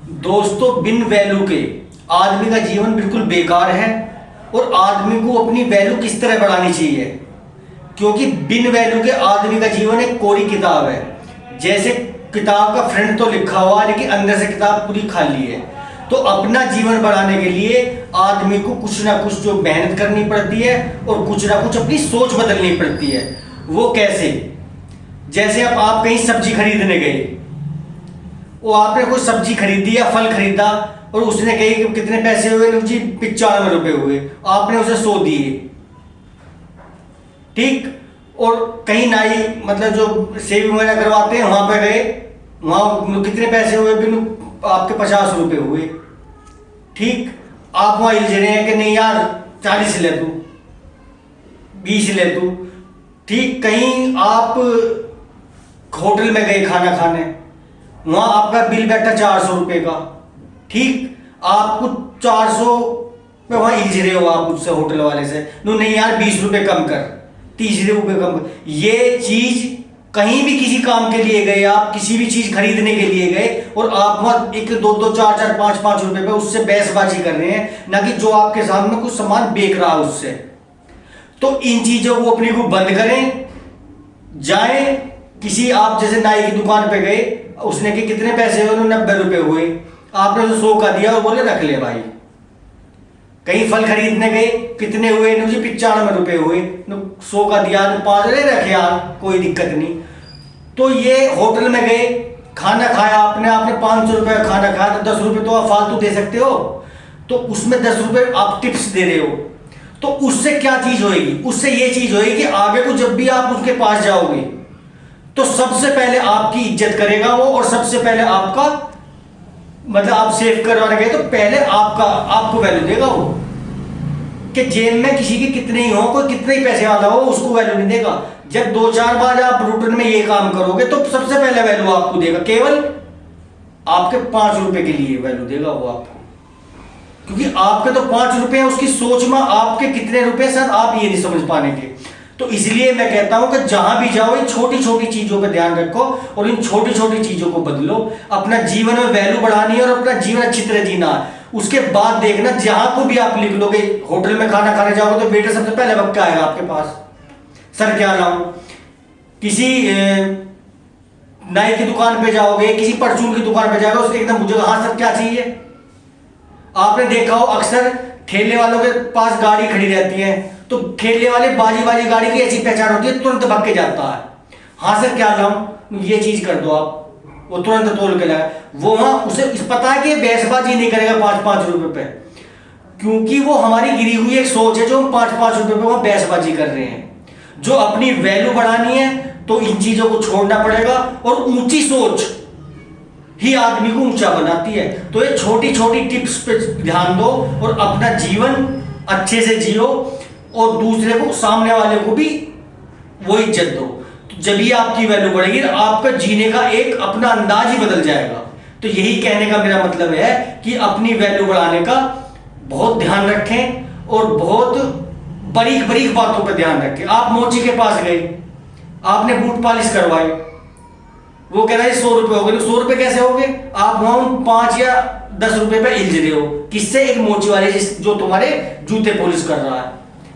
दोस्तों, बिन वैल्यू के आदमी का जीवन बिल्कुल बेकार है। और आदमी को अपनी वैल्यू किस तरह बढ़ानी चाहिए, क्योंकि बिन वैल्यू के आदमी का जीवन एक कोरी किताब है। जैसे किताब का फ्रंट तो लिखा हुआ है लेकिन अंदर से किताब पूरी खाली है। तो अपना जीवन बढ़ाने के लिए आदमी को कुछ ना कुछ जो मेहनत करनी पड़ती है और कुछ ना कुछ अपनी सोच बदलनी पड़ती है। वो कैसे? जैसे अब आप कहीं सब्जी खरीदने गए, वो आपने कोई सब्जी खरीदी या फल खरीदा और उसने कही कि कितने पैसे हुए? जी 95 रुपए हुए। आपने उसे 100 दिए, ठीक। और कहीं नाई मतलब जो सेविंग वगैरह करवाते हैं वहां पे गए, वहां कितने पैसे हुए? बिल आपके 50 रुपए हुए, ठीक। आप वहां हिल रहे हैं कि नहीं यार 40 ले तू, 20 ले तू, ठीक। कहीं आप होटल में गए खाना खाने, वहां आपका बिल बैठा 400 रुपए का, ठीक। आप कुछ 400 पे वहां हिल रहे हो आप उससे होटल वाले से, नहीं यार 20 रुपए कम कर, 30 रुपए कम कर। ये चीज कहीं भी किसी काम के लिए गए, आप किसी भी चीज खरीदने के लिए गए और आप वहां एक दो दो चार चार पांच पांच रुपए पे उससे बहसबाजी कर रहे हैं, ना कि जो आपके सामने कुछ सामान बेच रहा है उससे। तो इन चीजों को अपने को बंद करें। जाए किसी, आप जैसे नाई की दुकान पे गए, उसने कि कितने पैसे हुए? 90 रुपए हुए। आपने उसे 100 का दिया और बोले रख ले भाई। कहीं फल खरीदने गए, कितने हुए? मुझे 95 रुपए हुए। 100 का दिया तो 5 रखे यार, कोई दिक्कत नहीं। तो ये होटल में गए, खाना खाया आपने 500 रुपए का खाना खाया, तो 10 रुपए तो आप फालतू दे सकते हो, तो उसमें 10 रुपए आप टिप्स दे रहे हो। तो उससे क्या चीज होएगी? उससे ये चीज होएगी कि आगे को जब भी आप उसके पास जाओगे तो सबसे पहले आपकी इज्जत करेगा वो, और सबसे पहले आपका मतलब आप सेव करवाने गए तो पहले आपको वैल्यू देगा वो। कि जेब में किसी के कितने ही हो, कोई कितने ही पैसे वाला हो, उसको वैल्यू नहीं देगा। जब 2-4 बार आप रूटीन में ये काम करोगे तो सबसे पहले वैल्यू आपको देगा, केवल आपके 5 रुपए के लिए वैल्यू देगा वो आपको, क्योंकि आपके तो 5 रुपए हैं, उसकी सोच में आपके कितने रुपए शायद आप ये नहीं समझ पाएंगे। तो इसलिए मैं कहता हूं कि जहां भी जाओ इन छोटी छोटी चीजों पे ध्यान रखो और इन छोटी छोटी चीजों को बदलो। अपना जीवन में वैल्यू बढ़ानी है और अपना जीवन अच्छी तरह जीना है। उसके बाद देखना, जहां को भी आप लिख लोगे, होटल में खाना खाने जाओगे तो वेटर सबसे पहले वक्त आएगा आपके पास, सर क्या लाऊं। किसी नाई की दुकान पे जाओगे, किसी परचून की दुकान पे जाओगे, उसने एकदम पूछेगा हाँ सर क्या चाहिए। आपने देखा हो अक्सर ठेले वालों के पास गाड़ी खड़ी रहती है, तो ठेले वाले बाजी बाजी गाड़ी की ऐसी पहचान होती है, तुरंत भाग के जाता है, हाँ सर क्या लाऊं, ये चीज कर दो आप, वो तुरंत तोल के लाए। वो वहां उसे पता है कि बहसबाजी नहीं करेगा 5-5 रुपए पे, क्योंकि वो हमारी गिरी हुई एक सोच है जो हम 5-5 रुपए पे वहां बहसबाजी कर रहे हैं। जो अपनी वैल्यू बढ़ानी है तो इन चीजों को छोड़ना पड़ेगा, और ऊंची सोच ही आदमी को ऊंचा बनाती है। तो ये छोटी छोटी टिप्स पे ध्यान दो और अपना जीवन अच्छे से जियो, और दूसरे को, सामने वाले को भी वो इज्जत दो। तो जब ही आपकी वैल्यू बढ़ेगी, आपका जीने का एक अपना अंदाज ही बदल जाएगा। तो यही कहने का मेरा मतलब है कि अपनी वैल्यू बढ़ाने का बहुत ध्यान रखें और बहुत बारीक बारीक बातों पर ध्यान रखें। आप मोची के पास गए, आपने बूट पॉलिश करवाई, वो कह रहा है 100 रुपए हो गए। 100 रुपए कैसे हो गए? आप वहां 5 या 10 रुपए पे इल्झ रहे हो। किससे? एक मोची वाले जो तुम्हारे जूते पॉलिश कर रहा है,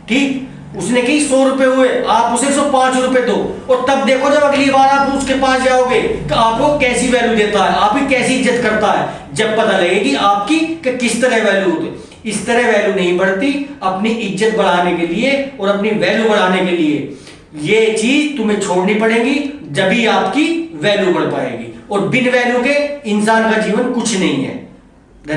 ठीक। उसने कही 100 रुपए हुए, आप उसे 105 रुपए दो, और तब देखो जब अगली बार आप उसके पास जाओगे तो आपको कैसी वैल्यू देता है, आपकी कैसी इज्जत करता है, जब पता लगेगी आपकी कि किस तरह वैल्यू होती। इस तरह वैल्यू नहीं बढ़ती। अपनी इज्जत बढ़ाने के लिए और अपनी वैल्यू बढ़ाने के लिए ये चीज तुम्हें छोड़नी पड़ेगी, जब ही आपकी वैल्यू बढ़ पाएगी। और बिन वैल्यू के इंसान का जीवन कुछ नहीं है।